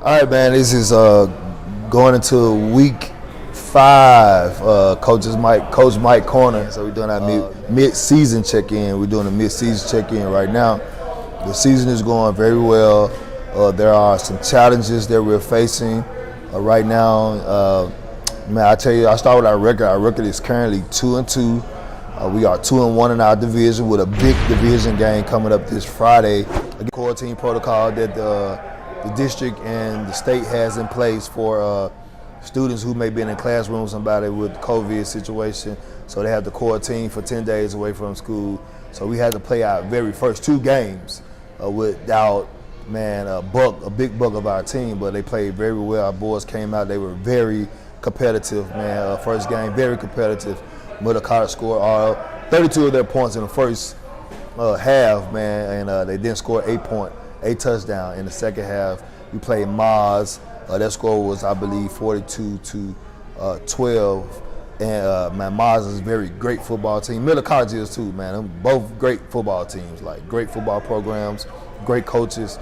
All right, man. This is going into week 5. Coach Mike Corner. So we're doing our mid-season check-in. We're doing a mid-season check-in right now. The season is going very well. There are some challenges that we're facing right now. Man, I tell you, I start with our record. Our record is currently 2-2. We are 2-1 in our division with a big division game coming up this Friday. A quarantine protocol that the district and the state has in place for students who may be in a classroom with somebody with COVID situation. So they have to quarantine for 10 days away from school. So we had to play our very first 2 games without, man, a big buck of our team, but they played very well. Our boys came out, they were very competitive, man. First game, very competitive. Middle College scored 32 of their points in the first half, man, and they didn't score 8 touchdowns in the second half. We played Maz. That score was, I believe, 42-12. And man, Maz is a very great football team. Middle College is too, man. Them both great football teams, like great football programs, great coaches.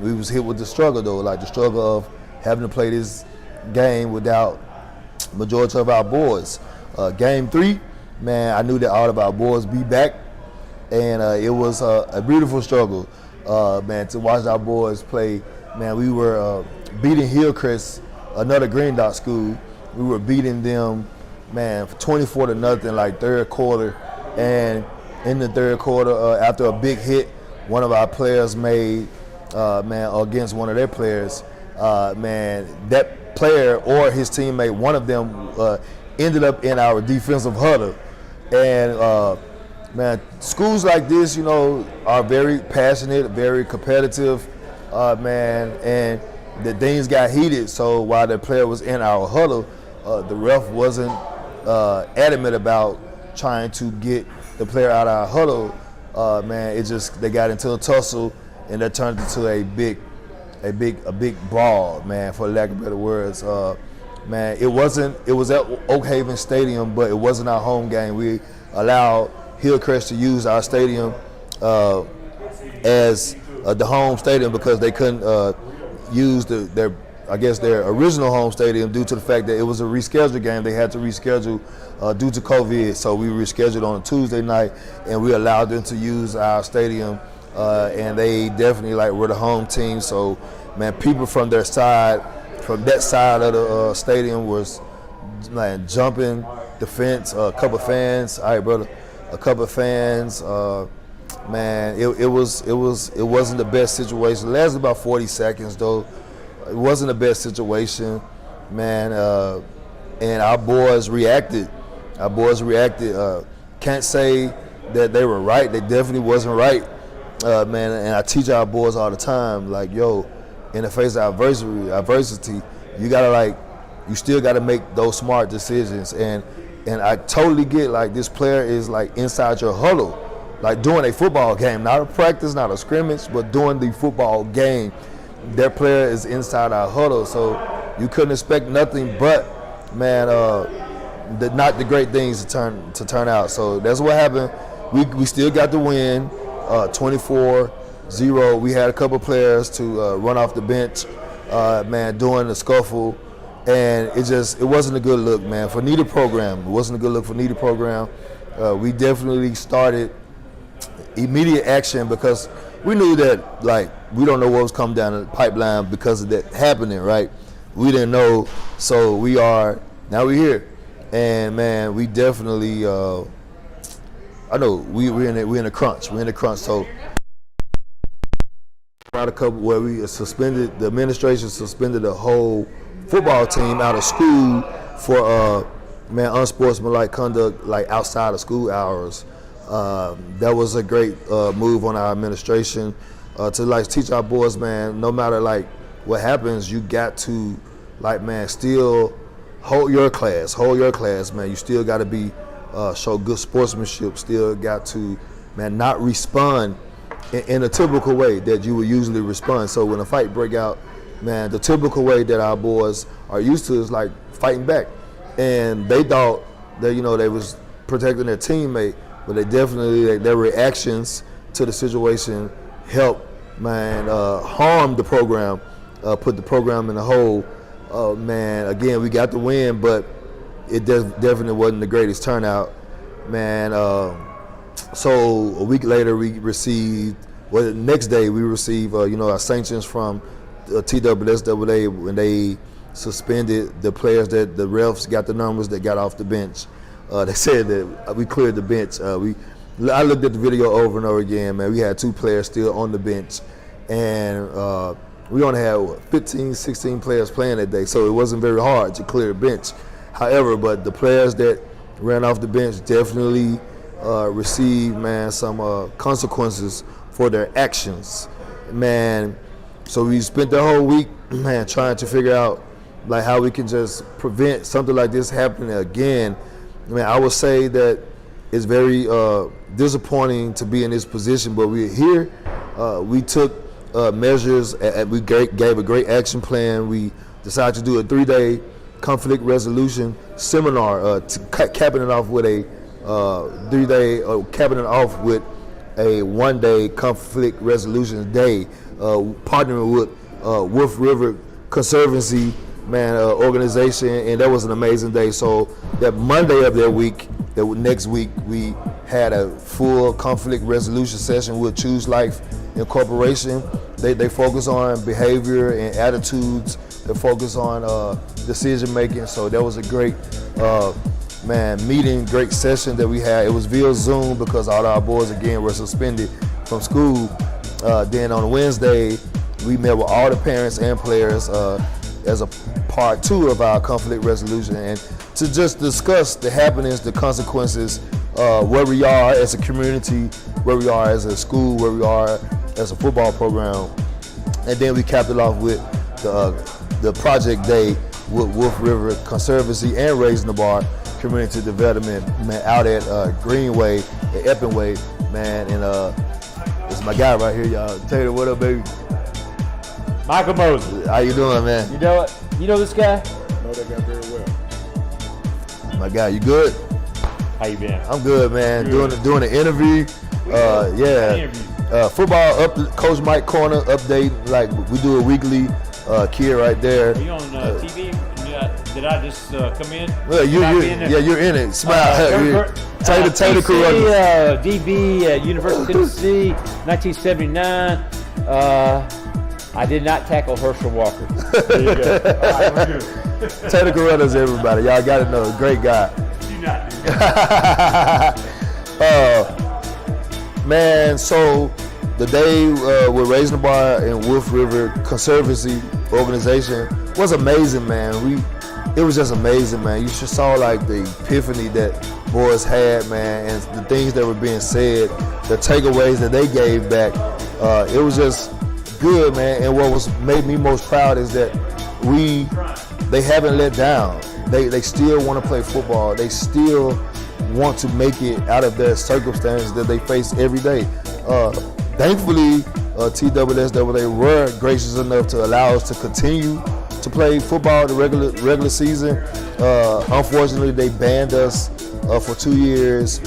We was hit with the struggle though, like the struggle of having to play this game without majority of our boys. Game 3, man, I knew that all of our boys be back, and it was a beautiful struggle, man, to watch our boys play. Man, we were beating Hillcrest, another Green Dot school. We were beating them, man, 24-0, like third quarter. And in the third quarter, after a big hit, one of our players made, man, against one of their players, man, that player or his teammate, one of them ended up in our defensive huddle. And man, schools like this, you know, are very passionate, very competitive, man, and the things got heated. So while the player was in our huddle, the ref wasn't adamant about trying to get the player out of our huddle. Man, they got into a tussle, and that turned into a big brawl, man, for lack of better words. Man, it was at Oakhaven Stadium, but it wasn't our home game. We allowed Hillcrest to use our stadium as the home stadium because they couldn't use their original home stadium due to the fact that it was a rescheduled game. They had to reschedule due to COVID. So we rescheduled on a Tuesday night, and we allowed them to use our stadium. And they definitely were the home team. So, man, people from that side of the stadium was jumping the fence. A couple fans, all right, brother, a couple fans. Man, it wasn't the best situation. It lasted about 40 seconds though. It wasn't the best situation, man. And our boys reacted. Can't say that they were right. They definitely wasn't right. Man, and I teach our boys all the time, like, yo, in the face of adversity, you still gotta make those smart decisions. And I totally get, this player is inside your huddle, doing a football game, not a practice, not a scrimmage, but doing the football game. Their player is inside our huddle, so you couldn't expect nothing but, man, not the great things to turn out. So that's what happened. We still got the win. 24-0. We had a couple players to run off the bench, man, during the scuffle, and it wasn't a good look, man, for neither program. It wasn't a good look for neither program. We definitely started immediate action because we knew that, we don't know what was coming down the pipeline because of that happening, right? We didn't know, so now we're here, and man, we definitely. I know we're in a crunch. We're in a crunch. So a couple where the administration suspended the whole football team out of school for man, unsportsmanlike conduct outside of school hours. That was a great move on our administration to teach our boys, man, no matter what happens, you got to man, still hold your class, man. You still got to be show good sportsmanship. Still got to, man, not respond in a typical way that you would usually respond. So when a fight break out, man, the typical way that our boys are used to is fighting back. And they thought that, they was protecting their teammate, but they definitely, their reactions to the situation helped, man, harm the program put the program in a hole. Man, again, we got the win, but it definitely wasn't the greatest turnout, man. So a week later, the next day we received, our sanctions from TWSAA when they suspended the players that the refs got the numbers that got off the bench. They said that we cleared the bench. I looked at the video over and over again, man. We had 2 players still on the bench, and we only had 15, 16 players playing that day, so it wasn't very hard to clear the bench. However, but the players that ran off the bench definitely received, man, some consequences for their actions, man. So we spent the whole week, man, trying to figure out like how we can just prevent something like this happening again. I mean, I would say that it's very disappointing to be in this position, but we're here. We took measures, and we gave a great action plan. We decided to do a 3-day conflict resolution seminar, capping it off with a 3-day, capping it off with a 1-day conflict resolution day, partnering with Wolf River Conservancy, man, organization, and that was an amazing day. So that Monday of that week, next week, we had a full conflict resolution session with Choose Life Incorporation. They focus on behavior and attitudes. They focus on decision making. So that was a great meeting, great session that we had. It was via Zoom because all our boys again were suspended from school. Then on Wednesday, we met with all the parents and players as a part 2 of our conflict resolution, and to just discuss the happenings, the consequences, where we are as a community, where we are as a school, where we are as a football program. And then we capped it off with the project day with Wolf River Conservancy and Raising the Bar Community Development, man, out at Greenway, at Eppingway, man. And it's my guy right here, y'all. Taylor, what up, baby? Michael Mosley. How you doing, man? You know it? You know this guy? I know that guy very well. My guy, you good? How you been? I'm good, man. Good. Doing an interview. Football Coach Mike Corner update. Like we do a weekly. Kid right there. Are you on TV? Did I just come in? Well, you're in it. Smile. Taylor Carruthers. DB at University of Tennessee, 1979. I did not tackle Herschel Walker. There you go. All right, we're good. Taylor Carruthers, everybody. Y'all got to know. Great guy. Do not do that. Man, so the day with Raising the Bar and Wolf River Conservancy organization was amazing, man. It was just amazing, man. You just saw like the epiphany that boys had, man, and the things that were being said, the takeaways that they gave back. It was just good, man. And what made me most proud is that they haven't let down. They still want to play football. They still want to make it out of their circumstances that they face every day. Thankfully, TWSAA were gracious enough to allow us to continue to play football the regular season. Unfortunately, they banned us for 2 years,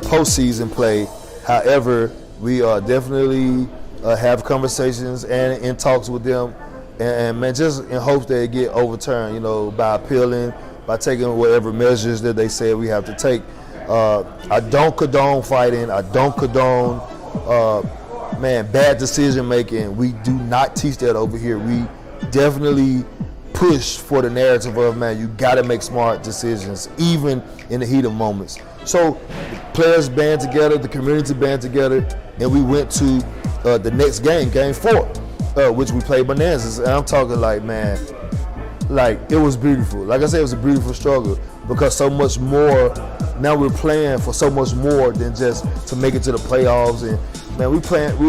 postseason play. However, we definitely have conversations and in talks with them, and man, just in hopes that it get overturned, by appealing, by taking whatever measures that they say we have to take. I don't condone fighting. I don't condone, bad decision making. We do not teach that over here. We definitely push for the narrative of, man, you got to make smart decisions, even in the heat of moments. So players band together, the community band together, and we went to the next game 4, which we played Bonanzas. And I'm talking like, man, like it was beautiful. Like I said, it was a beautiful struggle because so much more. Now we're playing for so much more than just to make it to the playoffs. And man, we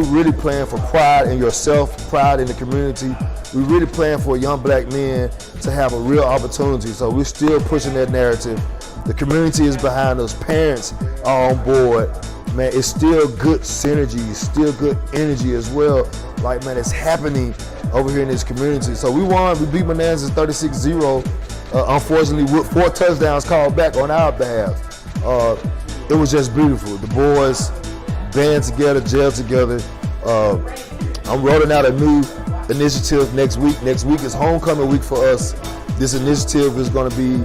really playing for pride in yourself, pride in the community. We really playing for young black men to have a real opportunity. So we're still pushing that narrative. The community is behind us. Parents are on board. Man, it's still good synergy. It's still good energy as well. Like, man, it's happening over here in this community. So we won. We beat Bonanzas 36-0. Unfortunately, with 4 touchdowns called back on our behalf. It was just beautiful. The boys band together, gel together. I'm rolling out a new initiative next week. Next week is homecoming week for us. This initiative is going to be,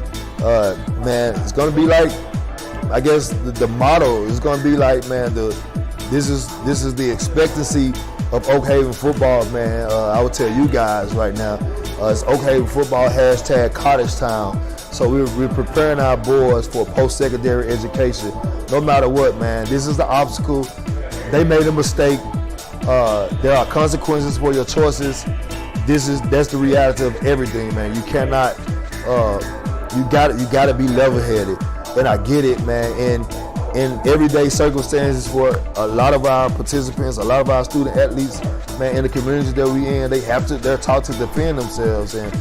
man, it's going to be like, I guess the motto is going to be like, man, this is the expectancy of Oakhaven football, man. I would tell you guys right now, it's Oakhaven football #Cottage Town. So we're preparing our boys for post-secondary education. No matter what, man, this is the obstacle. They made a mistake. There are consequences for your choices. That's the reality of everything, man. You cannot. You got to be level-headed. And I get it, man. In everyday circumstances for a lot of our participants, a lot of our student athletes, man, in the communities that we in, they're taught to defend themselves, and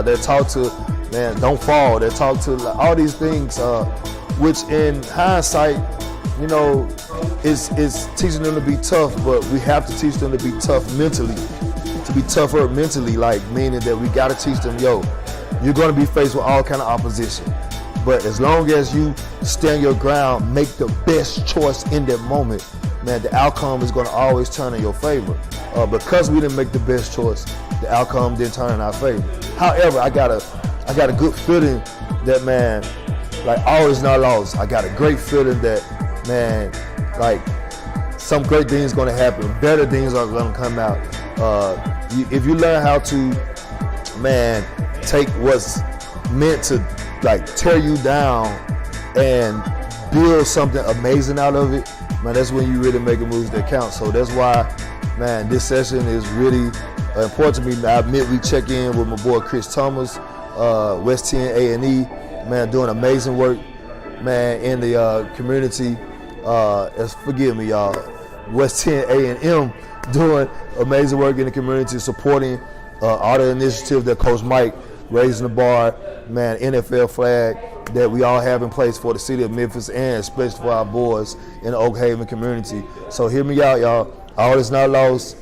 they're taught to, man, don't fall. They're taught to all these things, which in hindsight, you know, is teaching them to be tough, but we have to teach them to be tough mentally, to be tougher mentally, like meaning that we got to teach them, yo, you're going to be faced with all kind of opposition. But as long as you stand your ground, make the best choice in that moment, man, the outcome is going to always turn in your favor. Because we didn't make the best choice, the outcome didn't turn in our favor. However, I got a good feeling that, man, like all is not lost. I got a great feeling that, man, like some great things going to happen. Better things are going to come out. If you learn how to, man, take what's meant to like tear you down and build something amazing out of it, man, that's when you really make a move that counts. So that's why, man, this session is really important to me. I admit we check in with my boy Chris Thomas, West 10 A&E, man, doing amazing work, man, in the community. Forgive me, y'all. West 10 A&M doing amazing work in the community, supporting all the initiatives that Coach Mike raising the bar, man, NFL flag that we all have in place for the city of Memphis and especially for our boys in the Oakhaven community. So hear me out, y'all. All is not lost.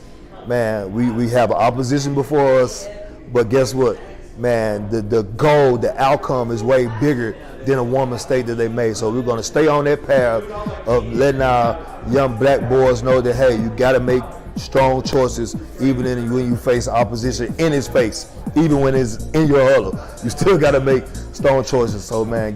Man, we have an opposition before us, but guess what? Man, the goal, the outcome is way bigger than a one mistake that they made. So we're going to stay on that path of letting our young black boys know that, hey, you got to make strong choices even when you face opposition in his face, even when it's in your huddle. You still got to make strong choices. So, man,